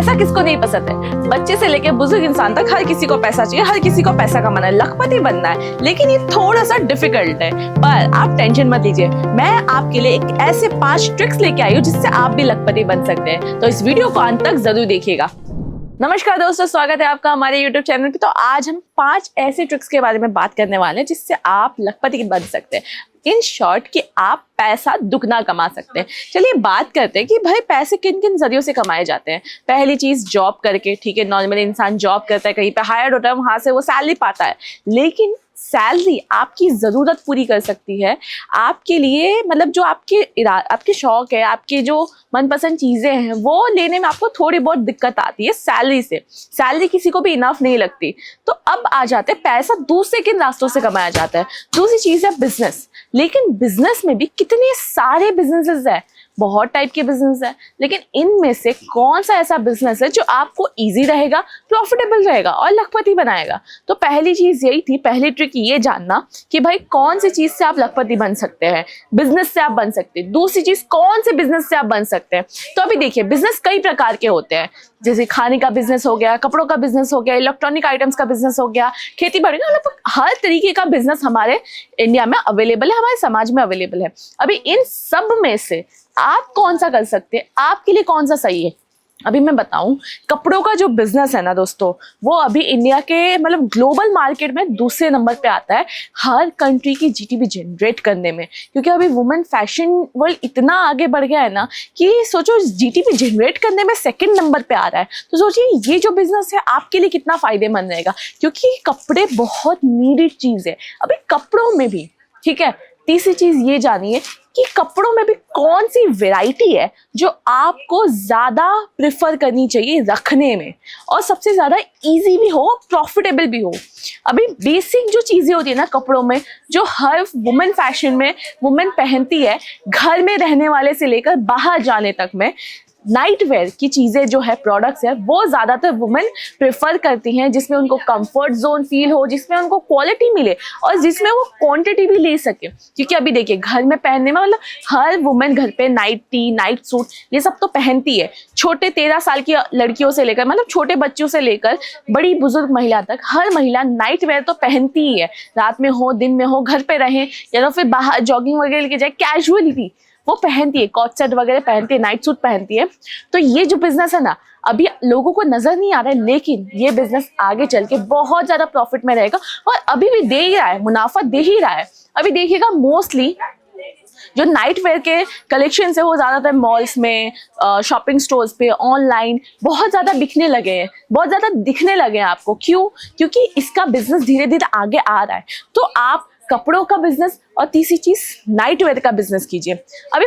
पैसा किसको नहीं पसंद है? बच्चे से लेकर बुजुर्ग इंसान तक हर किसी को पैसा चाहिए, हर किसी को पैसा कमाना है, लखपति बनना है। लेकिन ये थोड़ा सा डिफिकल्ट है, पर आप टेंशन मत लीजिए। मैं आपके लिए एक ऐसे 5 ट्रिक्स लेके आई हूँ जिससे आप भी लखपति बन सकते हैं। तो इस वीडियो को अंत तक जरूर देखिएगा। नमस्कार दोस्तों, स्वागत है आपका हमारे YouTube चैनल पे। तो आज हम 5 ऐसे ट्रिक्स के बारे में बात करने वाले हैं जिससे आप लखपति बन सकते हैं। इन शॉर्ट कि आप पैसा दुगना कमा सकते हैं। चलिए बात करते हैं कि भाई पैसे किन किन जरियों से कमाए जाते हैं। पहली चीज जॉब करके, ठीक है, नॉर्मली इंसान जॉब करता है, कहीं पे हायर्ड होता है, वहां से वो सैलरी पाता है। लेकिन सैलरी आपकी जरूरत पूरी कर सकती है। आपके लिए मतलब जो आपके शौक है, आपके जो मनपसंद चीजें हैं, वो लेने में आपको थोड़ी बहुत दिक्कत आती है सैलरी से। सैलरी किसी को भी इनफ नहीं लगती। तो अब आ जाते हैं पैसा दूसरे किन रास्तों से कमाया जाता है। दूसरी चीज है बिजनेस। लेकिन बिजनेस में भी कितने सारे बिजनेसेस है, बहुत टाइप के बिजनेस है। लेकिन इनमें से कौन सा ऐसा बिजनेस है जो आपको इजी रहेगा, प्रॉफिटेबल रहेगा और लखपति बनाएगा? तो पहली चीज यही थी, पहली ट्रिक ये जानना कि भाई कौन सी चीज से आप लखपति बन सकते हैं, बिजनेस से आप बन सकते हैं। दूसरी चीज कौन से बिजनेस से आप बन सकते हैं। तो अभी देखिए, बिजनेस कई प्रकार के होते हैं, जैसे खाने का बिजनेस हो गया, कपड़ों का बिजनेस हो गया, इलेक्ट्रॉनिक आइटम्स का बिजनेस हो गया, खेती बाड़ी का, मतलब हर तरीके का बिजनेस हमारे इंडिया में अवेलेबल है, हमारे समाज में अवेलेबल है। अभी इन सब में से आप कौन सा कर सकते हैं, आपके लिए कौन सा सही है? अभी मैं बताऊं, कपड़ों का जो बिजनेस है ना दोस्तों, वो अभी इंडिया के मतलब ग्लोबल मार्केट में दूसरे नंबर पे आता है हर कंट्री की जीडीपी जनरेट करने में। क्योंकि अभी वुमेन फैशन वर्ल्ड इतना आगे बढ़ गया है ना कि सोचो जीडीपी जनरेट करने में सेकंड नंबर पे आ रहा है। तो सोचिए ये जो बिजनेस है आपके लिए कितना फायदेमंद रहेगा, क्योंकि कपड़े बहुत नीडेड चीज है अभी कपड़ों में भी, ठीक है। तीसरी चीज ये जानिए कि कपड़ों में भी कौन सी वैरायटी है जो आपको ज्यादा प्रेफर करनी चाहिए रखने में, और सबसे ज्यादा इजी भी हो, प्रॉफिटेबल भी हो। अभी बेसिक जो चीजें होती है ना कपड़ों में, जो हर वुमेन फैशन में वुमेन पहनती है, घर में रहने वाले से लेकर बाहर जाने तक में, नाइट वेयर की चीजें जो है, प्रोडक्ट्स है, वो ज्यादातर वुमेन प्रेफर करती हैं, जिसमें उनको कंफर्ट जोन फील हो, जिसमें उनको क्वालिटी मिले और जिसमें वो क्वांटिटी भी ले सके। क्योंकि अभी देखिए घर में पहनने में मतलब हर वुमेन घर पे नाइट टी, नाइट सूट, ये सब तो पहनती है। छोटे 13 साल की लड़कियों से लेकर, मतलब छोटे बच्चों से लेकर बड़ी बुजुर्ग महिला तक, हर महिला नाइट वेयर तो पहनती ही है। रात में हो, दिन में हो, घर पे रहे या तो फिर बाहर जॉगिंग वगैरह के जाए, कैजुअली भी वो पहनती है, कॉट सेट वगैरह पहनती है, नाइट सूट पहनती है। तो ये जो बिजनेस है ना, अभी लोगों को नजर नहीं आ रहा है, लेकिन ये बिजनेस आगे चल के बहुत ज्यादा प्रॉफिट में रहेगा और अभी भी दे ही रहा है, मुनाफा दे ही रहा है। अभी देखिएगा मोस्टली जो नाइट वेयर के कलेक्शन है वो ज्यादातर मॉल्स में, शॉपिंग स्टोर्स पे, ऑनलाइन बहुत ज्यादा बिकने लगे हैं, बहुत ज्यादा दिखने लगे हैं आपको। क्यों? क्योंकि इसका बिजनेस धीरे धीरे आगे आ रहा है। तो आप कपड़ों का बिजनेस और तीसरी चीज नाइट वेयर का बिजनेस कीजिए। अभी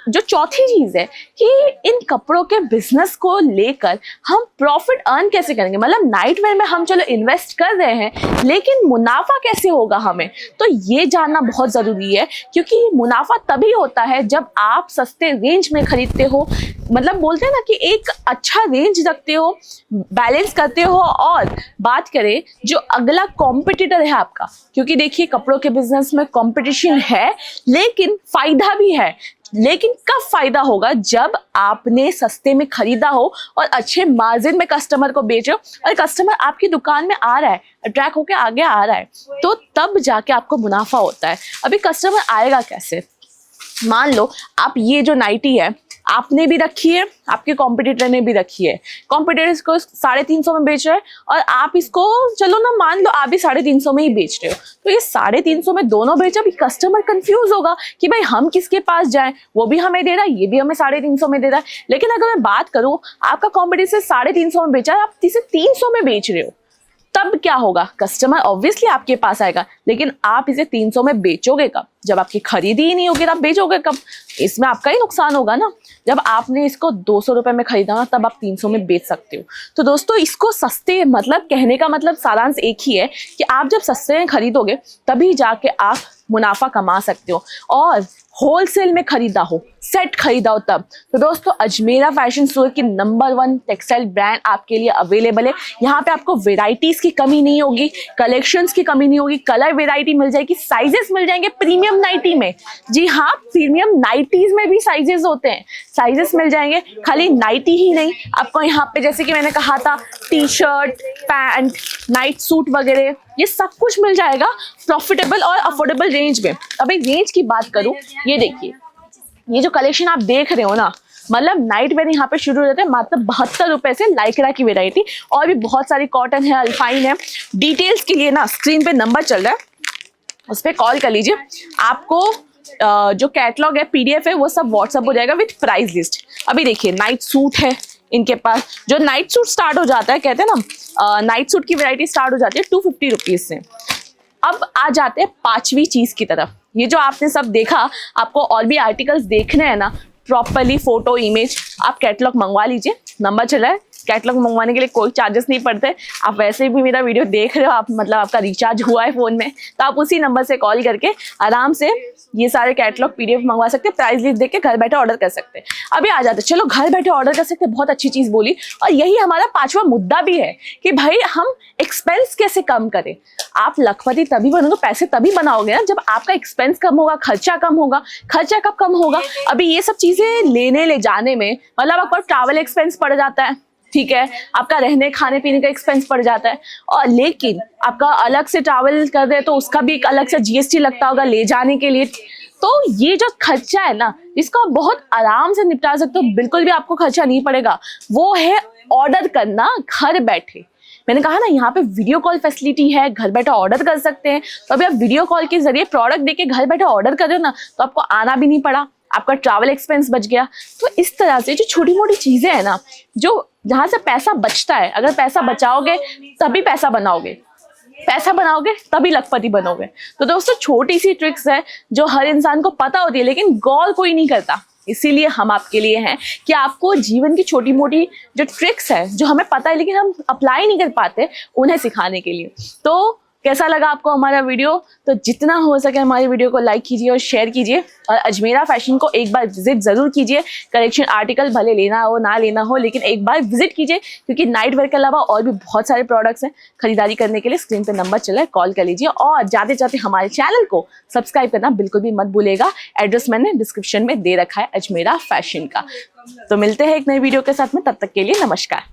जो चौथी चीज है कि इन कपड़ों के बिजनेस को लेकर हम प्रॉफिट अर्न कैसे करेंगे। मतलब नाइट वेयर में हम चलो इन्वेस्ट कर रहे हैं, लेकिन मुनाफा कैसे होगा हमें, तो ये जानना बहुत जरूरी है। क्योंकि मुनाफा तभी होता है जब आप सस्ते रेंज में खरीदते हो, मतलब बोलते हैं ना कि एक अच्छा रेंज रखते हो, बैलेंस करते हो। और बात करें जो अगला कॉम्पिटिटर है आपका, क्योंकि देखिए कपड़ों के बिजनेस में कॉम्पिटिशन है, लेकिन फायदा भी है। लेकिन कब फायदा होगा? जब आपने सस्ते में खरीदा हो और अच्छे मार्जिन में कस्टमर को बेचो और कस्टमर आपकी दुकान में आ रहा है, अट्रैक्ट होकर आगे आ रहा है, तो तब जाके आपको मुनाफा होता है। अभी कस्टमर आएगा कैसे? मान लो आप ये जो नाइटी है आपने भी रखी है, आपके कॉम्पिटिटर ने भी रखी है, कॉम्पिटिटर इसको 350 में बेच रहा है और आप इसको चलो ना मान लो आप भी 350 में ही बेच रहे हो। तो ये 350 में दोनों बेचा, अभी कस्टमर कंफ्यूज होगा कि भाई हम किसके पास जाएं, वो भी हमें दे रहा है, ये भी हमें 350 में दे रहा है। लेकिन अगर मैं बात करूं, आपका कॉम्पिटिटर 350 में बेचा है, आप इसे 300 में बेच रहे हो, तब क्या होगा? कस्टमर ऑब्वियसली आपके पास आएगा, लेकिन आप इसे 300 में बेचोगे कब? जब आपकी खरीदी ही नहीं होगी, आप बेचोगे कब? इसमें आपका ही नुकसान होगा ना। जब आपने इसको 200 रुपए में खरीदा ना, तब आप 300 में बेच सकते हो। तो दोस्तों इसको सस्ते, मतलब कहने का मतलब सारांश एक ही है कि आप जब सस्ते में खरीदोगे तभी जाके आप मुनाफा कमा सकते हो। और होलसेल में खरीदा हो, सेट खरीदा हो तब। तो दोस्तों अजमेरा फैशन स्टोर की नंबर 1 टेक्सटाइल ब्रांड आपके लिए अवेलेबल है। यहाँ पे आपको वेराइटीज की कमी नहीं होगी, कलेक्शंस की कमी नहीं होगी, कलर वेराइटी मिल जाएगी, साइजेस मिल जाएंगे प्रीमियम नाइटी में। जी हाँ, प्रीमियम नाइटीज में भी साइजेस होते हैं, साइजेस मिल जाएंगे। खाली नाइटी ही नहीं, आपको यहाँ पे जैसे कि मैंने कहा था T shirt, pant, night suit वगैरह ये सब कुछ मिल जाएगा प्रॉफिटेबल और अफोर्डेबल रेंज में। अभी रेंज की बात करूं, ये देखिए, ये जो कलेक्शन आप देख रहे हो ना, मतलब नाइट वेयर यहाँ पे शुरू हो जाते हैं मात्र 72 रुपए से, लाइक्रा की वेराइटी, और भी बहुत सारी कॉटन है, अल्फाइन है। डिटेल्स के लिए ना स्क्रीन पे नंबर चल रहा है, उस पर कॉल कर लीजिए। आपको जो कैटलॉग है, पीडीएफ है, वो सब व्हाट्सअप हो जाएगा विथ प्राइस लिस्ट। अभी देखिए नाइट सूट है इनके पास, जो नाइट सूट स्टार्ट हो जाता है, कहते हैं ना नाइट सूट की वैरायटी स्टार्ट हो जाती है 250 रुपीज से। अब आ जाते हैं 5वीं चीज की तरफ। ये जो आपने सब देखा, आपको और भी आर्टिकल्स देखने हैं ना प्रॉपरली, फोटो इमेज, आप कैटलॉग मंगवा लीजिए, नंबर चला है। कैटलॉग मंगवाने के लिए कोई चार्जेस नहीं पड़ते, आप वैसे भी मेरा वीडियो देख रहे हो, आप मतलब आपका रिचार्ज हुआ है फोन में, तो आप उसी नंबर से कॉल करके आराम से ये सारे कैटलॉग पीडीएफ मंगवा सकते हैं, प्राइस लिस्ट देख के घर बैठे ऑर्डर कर सकते हैं। अभी आ जाते, चलो घर बैठे ऑर्डर कर सकते हैं, बहुत अच्छी चीज बोली, और यही हमारा 5वां मुद्दा भी है कि भाई हम एक्सपेंस कैसे कम करें। आप लखपति तभी बनोगे, पैसे तभी बनाओगे ना जब आपका एक्सपेंस कम होगा, खर्चा कम होगा। खर्चा कब कम होगा? अभी ये सब चीजें लेने ले जाने में, मतलब आपका ट्रैवल एक्सपेंस पड़ जाता है, ठीक है, आपका रहने खाने पीने का एक्सपेंस पड़ जाता है, और लेकिन आपका अलग से ट्रैवल कर रहे हैं तो उसका भी एक अलग से जीएसटी लगता होगा ले जाने के लिए। तो ये जो खर्चा है ना, इसको आप बहुत आराम से निपटा सकते हो, बिल्कुल भी आपको खर्चा नहीं पड़ेगा। वो है ऑर्डर करना घर बैठे। मैंने कहा ना यहाँ पे वीडियो कॉल फैसिलिटी है, घर बैठे ऑर्डर कर सकते हैं। तो अभी आप वीडियो कॉल के जरिए प्रोडक्ट देके घर बैठे ऑर्डर कर रहे हो ना, तो आपको आना भी नहीं पड़ा, आपका ट्रैवल एक्सपेंस बच गया। तो इस तरह से जो छोटी मोटी चीजें हैं ना, जो जहां से पैसा बचता है, अगर पैसा बचाओगे तभी पैसा बनाओगे, पैसा बनाओगे तभी लखपति बनोगे। तो दोस्तों छोटी सी ट्रिक्स है जो हर इंसान को पता होती है, लेकिन गौर कोई नहीं करता। इसीलिए हम आपके लिए हैं कि आपको जीवन की छोटी मोटी जो ट्रिक्स है, जो हमें पता है लेकिन हम अप्लाई नहीं कर पाते, उन्हें सिखाने के लिए। तो कैसा लगा आपको हमारा वीडियो? तो जितना हो सके हमारी वीडियो को लाइक कीजिए और शेयर कीजिए, और अजमेरा फैशन को एक बार विजिट जरूर कीजिए। कलेक्शन आर्टिकल भले लेना हो ना लेना हो, लेकिन एक बार विजिट कीजिए, क्योंकि नाइट वेयर के अलावा और भी बहुत सारे प्रोडक्ट्स हैं। खरीदारी करने के लिए स्क्रीन पे नंबर चला है, कॉल कर लीजिए, और जाते जाते हमारे चैनल को सब्सक्राइब करना बिल्कुल भी मत भूलेगा। एड्रेस मैंने डिस्क्रिप्शन में दे रखा है अजमेरा फैशन का। तो मिलते हैं एक नई वीडियो के साथ में, तब तक के लिए नमस्कार।